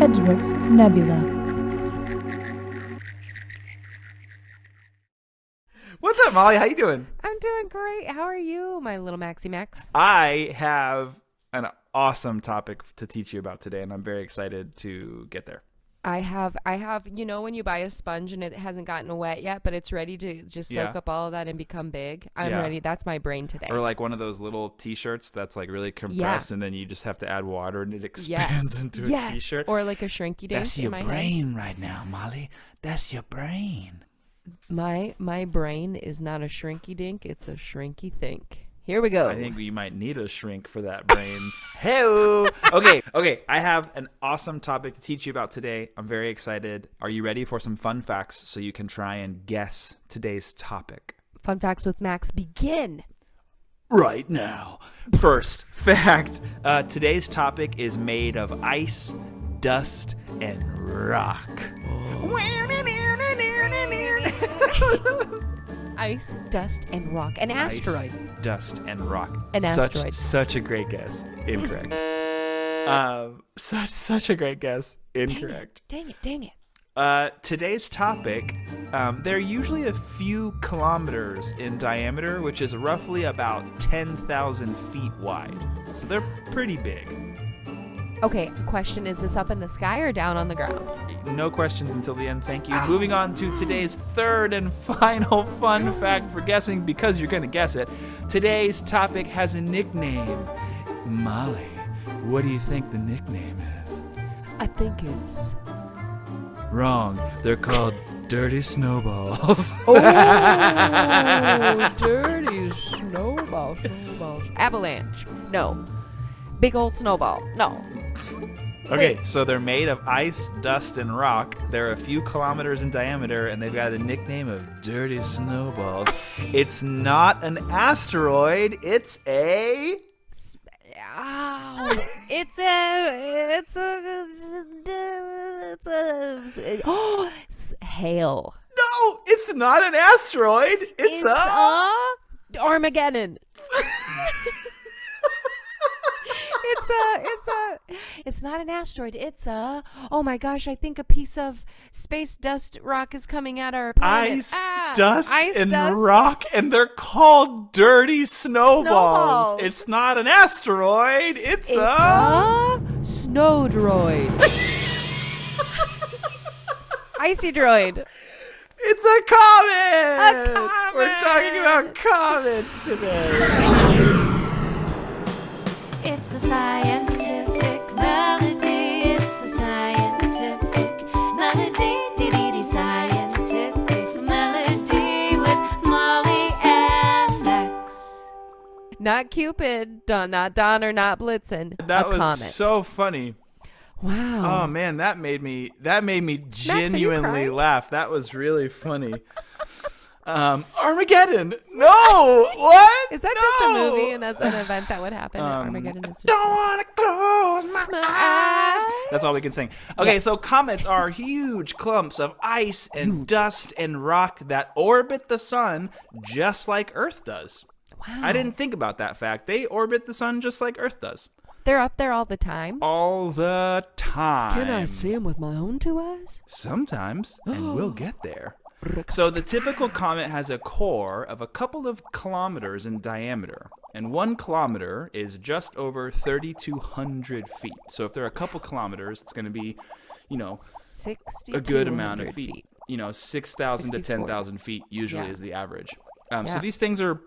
Edgeworks Nebula. What's up, Molly? How you doing? I'm doing great. How are you, my little Maxie Max? I have an awesome topic to teach you about today, and I'm very excited to get there. I have, you know, when you buy a sponge and it hasn't gotten wet yet, but it's ready to just soak up all of that and become big. I'm ready. That's my brain today. Or like one of those little t-shirts that's like really compressed, and then you just have to add water and it expands into a t-shirt. Or like a shrinky dink. That's your brain right now, Molly. That's your brain. My brain is not a shrinky dink, it's a shrinky think. Here we go. I think you might need a shrink for that brain. Hey-o. Okay. I have an awesome topic to teach you about today. I'm very excited. Are you ready for some fun facts so you can try and guess today's topic? Fun facts with Max begin. Right now. First fact. Today's topic is made of ice, dust, and rock. Ice, dust, and rock. An asteroid. Ice, dust, and rock. An asteroid. Such a great guess. Incorrect. Such a great guess. Incorrect. Dang it. Today's topic, they're usually a few kilometers in diameter, which is roughly about 10,000 feet wide. So they're pretty big. Okay, question, is this up in the sky or down on the ground? No questions until the end, thank you. Moving on to today's third and final fun fact for guessing, because you're going to guess it. Today's topic has a nickname. Molly, what do you think the nickname is? I think it's... Wrong. They're called Dirty Snowballs. Oh, dirty snowballs. Avalanche. No. Big old snowball. No. Okay, Wait. so they're made of ice, dust, and rock. They're a few kilometers in diameter, and they've got a nickname of Dirty Snowballs. It's not an asteroid. It's a... It's hail. No, it's not an asteroid. It's a Armageddon. It's not an asteroid. It's oh my gosh, I think a piece of space dust rock is coming at our planet. Ice, dust, rock, and they're called Dirty Snowballs. It's not an asteroid. It's a snow droid. Icy droid. It's a comet. We're talking about comets today. It's the scientific melody. It's the scientific melody. Scientific melody with Molly and Max. Not Cupid, not Donner, not Blitzen. That a was comet. so funny. Wow. Oh man, that made me Max, genuinely laugh. That was really funny. Armageddon. No, what? Is that just a movie and that's an event that would happen? Armageddon is just... Don't want to close my eyes. That's all we can sing. Okay, Yes. so comets are huge clumps of ice and dust and rock that orbit the sun just like Earth does. Wow. I didn't think about that fact. They orbit the sun just like Earth does. They're up there all the time. All the time. Can I see them with my own two eyes? Sometimes, and we'll get there. So the typical comet has a core of a couple of kilometers in diameter, and 1 kilometer is just over 3,200 feet. So if they're a couple kilometers, it's going to be, a good amount of feet. 6,000 to 10,000 feet usually is the average. So these things are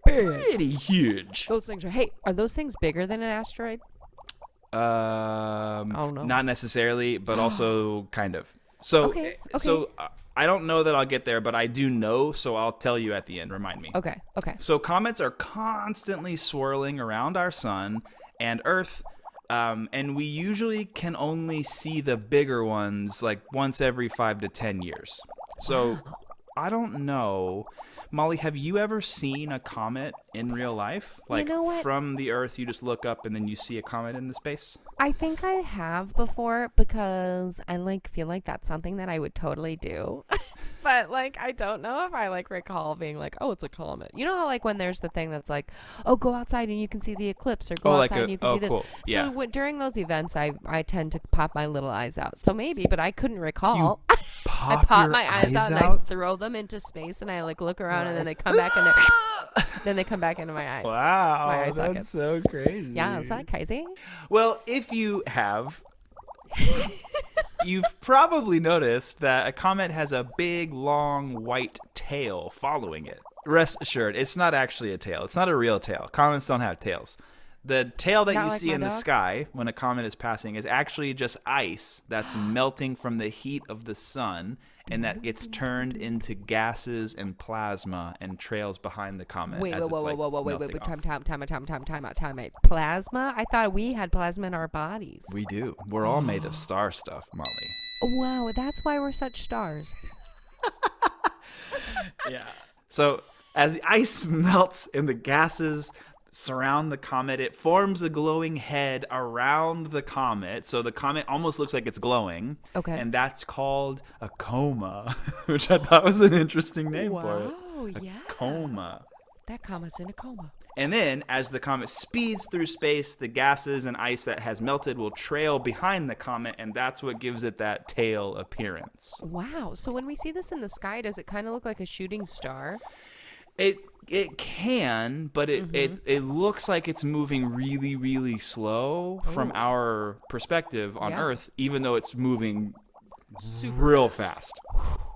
pretty huge. Those things are those things bigger than an asteroid? I don't know. Not necessarily, but also kind of. So, Okay. I don't know that I'll get there, but I do know, so I'll tell you at the end. Remind me. Okay. So comets are constantly swirling around our sun and Earth, and we usually can only see the bigger ones like once every 5 to 10 years. So I don't know. Molly, have you ever seen a comet in real life? Like, you know what? From the Earth, you just look up and then you see a comet in the space? I think I have before because I feel like that's something that I would totally do. But like, I don't know if I like recall being like, oh, it's a comet. You know how like when there's the thing that's like, oh, go outside and you can see the eclipse, or go outside and you can see this. Cool. Yeah. So during those events, I tend to pop my little eyes out. So maybe, but I couldn't recall. I pop my eyes out and I throw them into space, and I like look around, and then they come back then they come back into my eyes. Wow, my eye that's sockets. so crazy. Yeah, is that crazy? Well, if you have, you've probably noticed that a comet has a big, long, white tail following it. Rest assured, it's not actually a tail. It's not a real tail. Comets don't have tails. The tail that Not you like see my in the dog? sky when a comet is passing is actually just ice that's melting from the heat of the sun, and that gets turned into gases and plasma and trails behind the comet. Wait, as it's, like, wait, melting off. time out. Plasma? I thought we had plasma in our bodies. We do. We're all made of star stuff, Molly. Wow, that's why we're such stars. Yeah. So as the ice melts and the gases surround the comet, it forms a glowing head around the comet. So the comet almost looks like it's glowing. Okay. And that's called a coma, which I thought was an interesting name for it. Wow, yeah. Coma. That comet's in a coma. And then, as the comet speeds through space, the gases and ice that has melted will trail behind the comet, and that's what gives it that tail appearance. Wow. So when we see this in the sky, does it kind of look like a shooting star? It can, but it looks like it's moving really, really slow from our perspective on Yeah. Earth, even though it's moving real fast.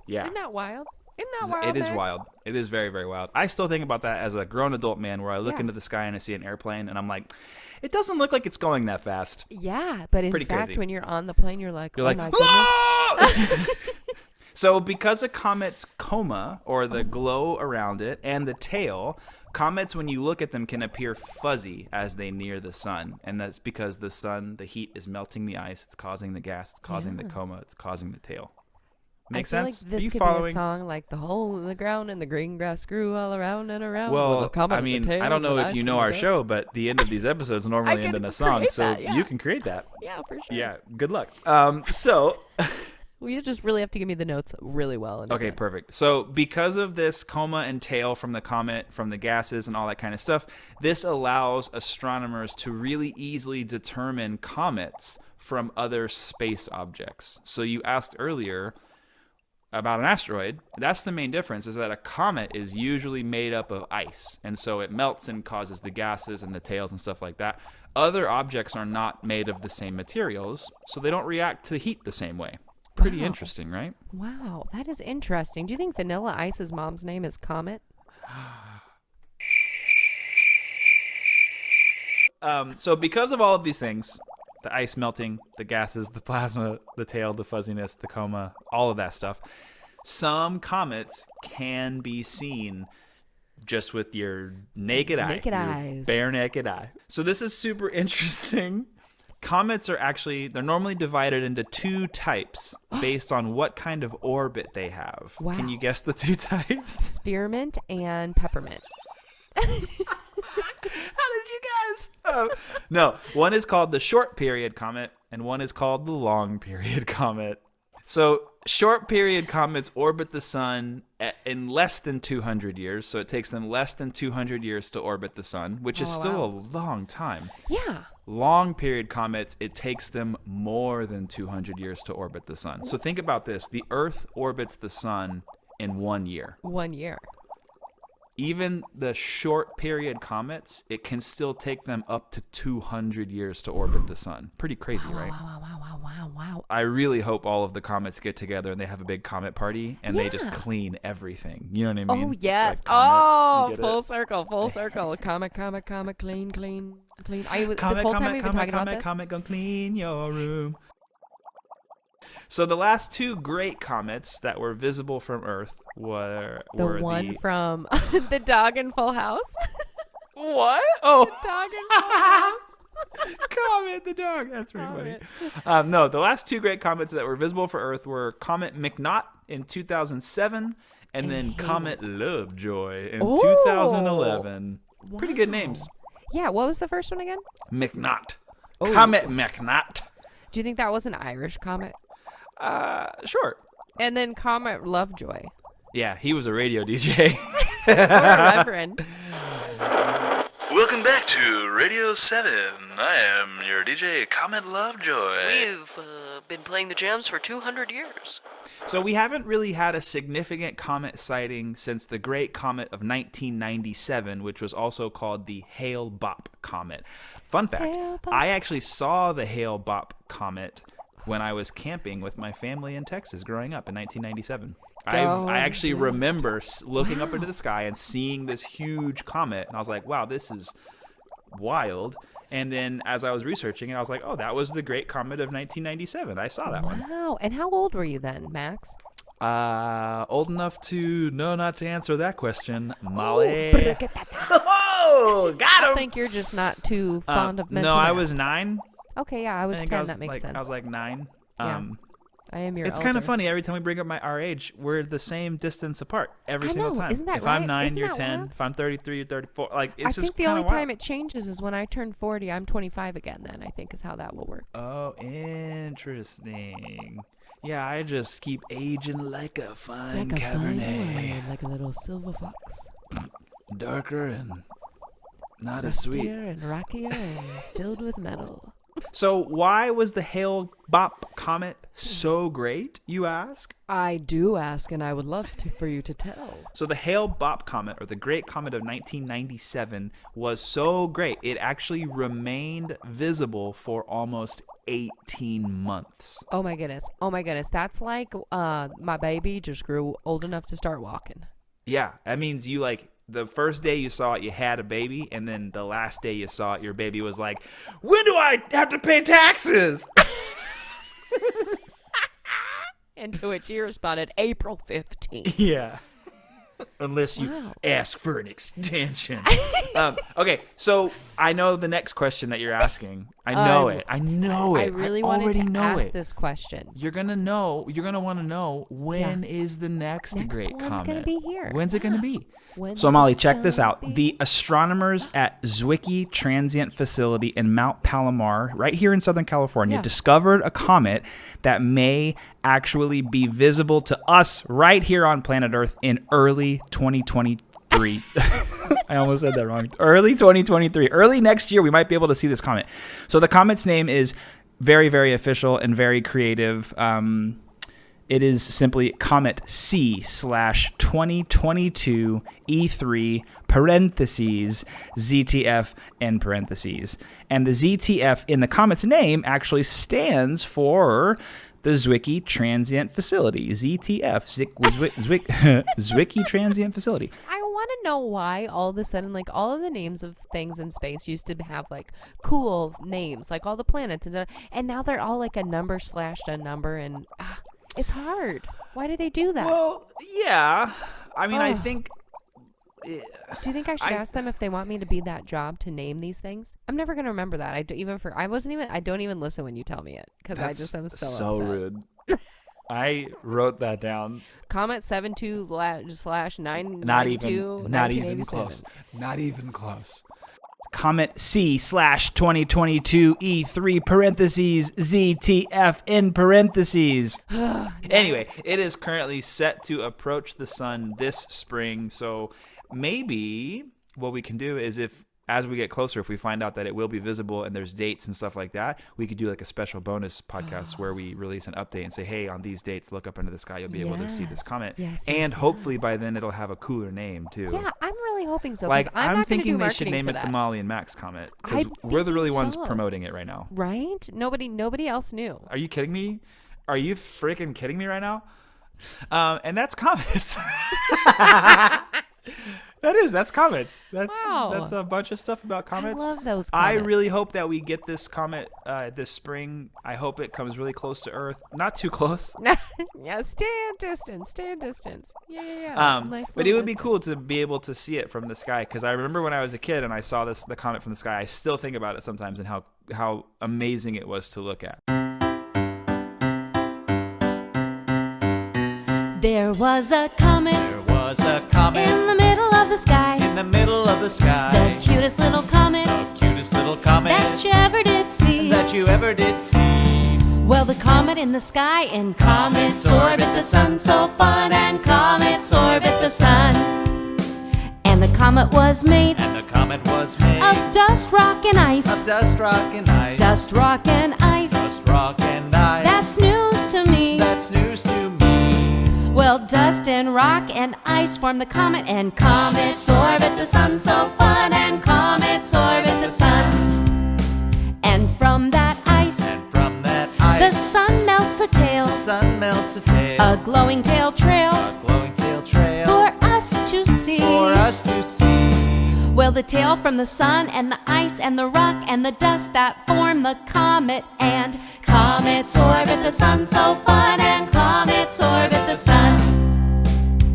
Yeah. Isn't that wild? Isn't that wild? It is Max? wild. It is very, very wild. I still think about that as a grown adult man, where I look Yeah. into the sky and I see an airplane, and I'm like, it doesn't look like it's going that fast. Yeah, but in Pretty fact, crazy. when you're on the plane, you're like, You're oh like, my goodness. "Whoa!" So because a comet's coma, or the glow around it, and the tail, comets, when you look at them, can appear fuzzy as they near the sun. And that's because the sun, the heat is melting the ice, it's causing the gas, it's causing the coma, it's causing the tail. Make I feel sense? like this Are you could following? be a song like "The Hole in the Ground and the green grass grew all around and around." with Well, a comet I in the mean, tail I don't know and if you ice know in the our dust. show, but the end of these episodes normally end can in a song, create so that, yeah. you can create that. Yeah, for sure. Yeah, good luck. So... Well, you just really have to give me the notes really well. In Okay, advance. perfect. So because of this coma and tail from the comet, from the gases and all that kind of stuff, this allows astronomers to really easily determine comets from other space objects. So you asked earlier about an asteroid. That's the main difference, is that a comet is usually made up of ice. And so it melts and causes the gases and the tails and stuff like that. Other objects are not made of the same materials, so they don't react to heat the same way. Pretty Wow. interesting, right? Wow, that is interesting. Do you think Vanilla Ice's mom's name is Comet? So because of all of these things, the ice melting, the gases, the plasma, the tail, the fuzziness, the coma, all of that stuff, some comets can be seen just with your naked eye. Naked your eyes. Bare naked eye. So this is super interesting. Comets are they're normally divided into two types based on what kind of orbit they have. Wow. Can you guess the two types? Spearmint and peppermint. How did you guess? Oh. No, one is called the short period comet and one is called the long period comet. So short period comets orbit the sun in less than 200 years. So it takes them less than 200 years to orbit the sun, which is still a long time. Yeah. Long period comets, it takes them more than 200 years to orbit the sun. So think about this. The Earth orbits the sun in 1 year. 1 year. Even the short period comets, it can still take them up to 200 years to orbit the sun. Pretty crazy, right? Wow. I really hope all of the comets get together and they have a big comet party and they just Yeah. clean everything. You know what I mean? Oh, yes. Like Comet, you get full it? circle. Comet, clean. This Comet, whole time we've been talking about this? Comet, gonna clean your room. So the last two great comets that were visible from Earth were The were one from the dog in Full House. What? Oh, Dog in Full House. Comet the dog. That's pretty funny. No, the last two great comets that were visible for Earth were Comet McNaught in 2007 and then Comet Lovejoy in Ooh. 2011. Pretty good names. Yeah, what was the first one again? McNaught. Oh. Comet McNaught. Do you think that was an Irish comet? Sure. And then Comet Lovejoy. Yeah, he was a radio DJ. Or a reverend. Welcome back to Radio 7. I am your DJ, Comet Lovejoy. We've been playing the jams for 200 years. So we haven't really had a significant comet sighting since the Great Comet of 1997, which was also called the Hale-Bop Comet. Fun fact, I actually saw the Hale-Bop Comet when I was camping with my family in Texas growing up in 1997. I actually remember looking up into the sky and seeing this huge comet, and I was like, wow, this is wild. And then as I was researching it, I was like, oh, that was the Great Comet of 1997. I saw that one. Wow. And how old were you then, Max? Old enough to know not to answer that question. Molly. Oh, got him. I think you're just not too fond of mental No, I math. was 9. Okay, yeah, I was 10. That makes sense. I was like 9. Yeah. I am your It's elder. kind of funny. Every time we bring up our age, we're the same distance apart every single time. Isn't that if right? I'm 9, Isn't you're that 10. wild? If I'm 33, you're 34. Like, it's I just think the kinda only wild. time it changes is when I turn 40. I'm 25 again then, I think is how that will work. Oh, interesting. Yeah, I just keep aging like a fine Like a fine Cabernet. wine, like a little silver fox. Darker and not as sweet. Rustier and rockier and filled with metal. So why was the Hale-Bop Comet so great, you ask? I do ask, and I would love for you to tell. So the Hale-Bop Comet, or the Great Comet of 1997, was so great, it actually remained visible for almost 18 months. Oh my goodness. That's like my baby just grew old enough to start walking. Yeah, that means you the first day you saw it, you had a baby, and then the last day you saw it, your baby was like, when do I have to pay taxes? And to which he responded, April 15th. Yeah. Unless you ask for an extension. Okay, so I know the next question that you're asking. I know it. I really wanted to ask this question. You're going to want to know when is the next Great Comet? When's going to be here? When's it going to be? When's So, Molly, it check this gonna out. be? The astronomers at Zwicky Transient Facility in Mount Palomar, right here in Southern California, discovered a comet that may actually be visible to us right here on planet Earth in early 2023. I almost said that wrong. Early 2023. Early next year, we might be able to see this comet. So the comet's name is very, very official and very creative. It is simply Comet C /2022 E3 parentheses ZTF in parentheses. And the ZTF in the comet's name actually stands for the Zwicky Transient Facility. ZTF, Zwicky Transient Facility. I want to know why all of a sudden, all of the names of things in space used to have cool names, like all the planets, and now they're all a number / a number, and it's hard. Why do they do that? Well, yeah. I mean, I think... Do you think I should ask them if they want me to be that job to name these things? I'm never going to remember that. I don't even listen when you tell me it because I just am so upset. Rude. I wrote that down. Comet 72/992. Not even close. Not even close. Comet C /2022 E3 parentheses ZTF in parentheses. Anyway, it is currently set to approach the sun this spring, so maybe what we can do is as we get closer, if we find out that it will be visible and there's dates and stuff like that, we could do a special bonus podcast where we release an update and say, hey, on these dates, look up into the sky. You'll be able to see this comet. And hopefully by then it'll have a cooler name too. Yeah, I'm really hoping so. I'm thinking they should name it that. the Molly and Max Comet because we're the really ones promoting it right now. Right? Nobody else knew. Are you kidding me? Are you freaking kidding me right now? And that's Comets. That's Comets. That's a bunch of stuff about comets. I love those comets. I really hope that we get this comet this spring. I hope it comes really close to Earth. Not too close. Yeah, stand distance. Yeah. Nice but it would be cool to be able to see it from the sky because I remember when I was a kid and I saw the comet from the sky. I still think about it sometimes and how amazing it was to look at. There was a comet in the middle of the sky. The cutest little comet that you ever did see. Well, the comet in the sky, and comets orbit the sun, so fun, and comets orbit the sun. And the comet was made, And the comet was made of dust, rock, and ice. of dust, rock, and ice. Dust, rock, and ice. Dust, rock, and ice. That's news to me. That's news to me. Well, dust and rock and ice form the comet, and comets orbit the sun, so fun, and comets orbit the sun. And from that ice, And from that the ice, sun melts a tail, the sun melts a tail. a glowing tail trail A glowing tail trail for us to see. for us to see. Well, the tail from the sun, and the ice, and the rock, and the dust that form the comet, and comets orbit the sun, so fun, and comets orbit the sun.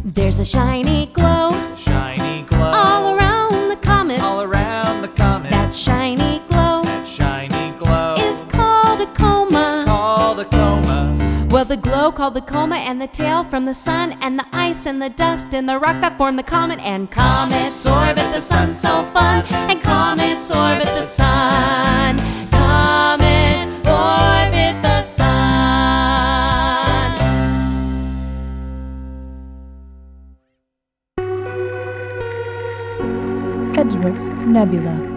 There's a shiny glow A shiny glow all around the comet. all around the comet. That shiny glow That shiny glow is called a coma. called a coma. Well, the glow called the coma, and the tail from the sun, and the ice, and the dust, and the rock that form the comet, and comets orbit the sun, so fun, and comets orbit the sun. Comets orbit the sun. Edgeworks Nebula.